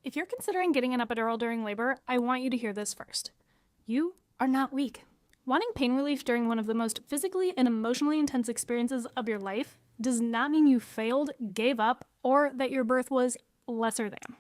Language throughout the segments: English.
If you're considering getting an epidural during labor, I want you to hear this first. You are not weak. Wanting pain relief during one of the most physically and emotionally intense experiences of your life does not mean you failed, gave up, or that your birth was lesser than.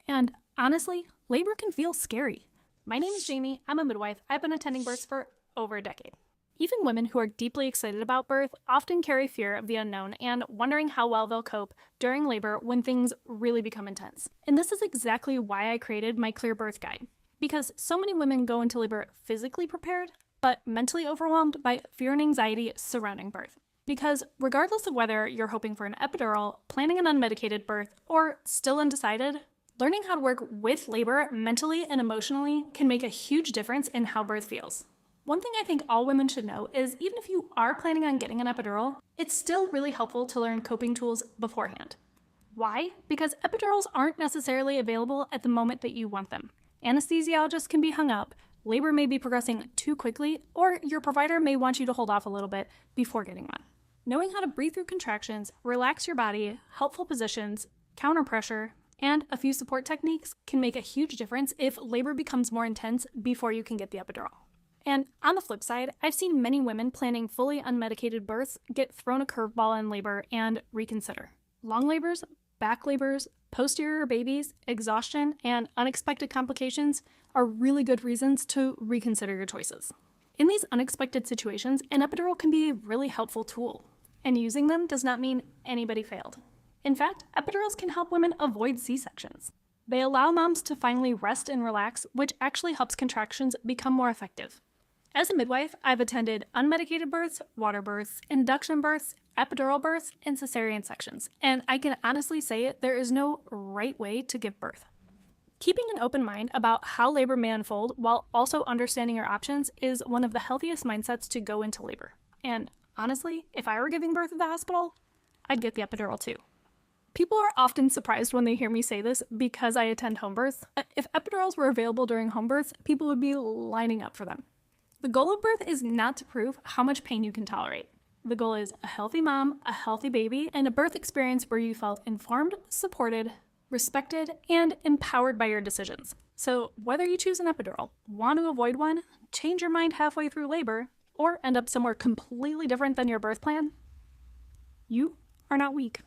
And honestly, labor can feel scary. My name is Jamie. I'm a midwife. I've been attending births for over a decade. Even women who are deeply excited about birth often carry fear of the unknown and wondering how well they'll cope during labor when things really become intense. And this is exactly why I created my Clear Birth Guide. Because so many women go into labor physically prepared, but mentally overwhelmed by fear and anxiety surrounding birth. Because regardless of whether you're hoping for an epidural, planning an unmedicated birth, or still undecided, learning how to work with labor mentally and emotionally can make a huge difference in how birth feels. One thing I think all women should know is even if you are planning on getting an epidural, it's still really helpful to learn coping tools beforehand. Why? Because epidurals aren't necessarily available at the moment that you want them. Anesthesiologists can be hung up, labor may be progressing too quickly, or your provider may want you to hold off a little bit before getting one. Knowing how to breathe through contractions, relax your body, helpful positions, counter pressure, and a few support techniques can make a huge difference if labor becomes more intense before you can get the epidural. And on the flip side, I've seen many women planning fully unmedicated births get thrown a curveball in labor and reconsider. Long labors, back labors, posterior babies, exhaustion, and unexpected complications are really good reasons to reconsider your choices. In these unexpected situations, an epidural can be a really helpful tool, and using them does not mean anybody failed. In fact, epidurals can help women avoid C-sections. They allow moms to finally rest and relax, which actually helps contractions become more effective. As a midwife, I've attended unmedicated births, water births, induction births, epidural births, and cesarean sections, and I can honestly say there is no right way to give birth. Keeping an open mind about how labor may unfold while also understanding your options is one of the healthiest mindsets to go into labor. And honestly, if I were giving birth at the hospital, I'd get the epidural too. People are often surprised when they hear me say this because I attend home births. If epidurals were available during home births, people would be lining up for them. The goal of birth is not to prove how much pain you can tolerate. The goal is a healthy mom, a healthy baby, and a birth experience where you felt informed, supported, respected, and empowered by your decisions. So whether you choose an epidural, want to avoid one, change your mind halfway through labor, or end up somewhere completely different than your birth plan, you are not weak.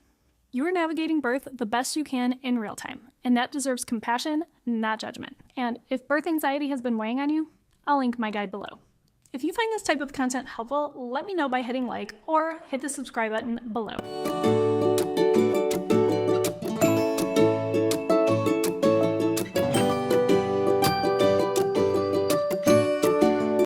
You are navigating birth the best you can in real time, and that deserves compassion, not judgment. And if birth anxiety has been weighing on you, I'll link my guide below. If you find this type of content helpful, let me know by hitting like or hit the subscribe button below.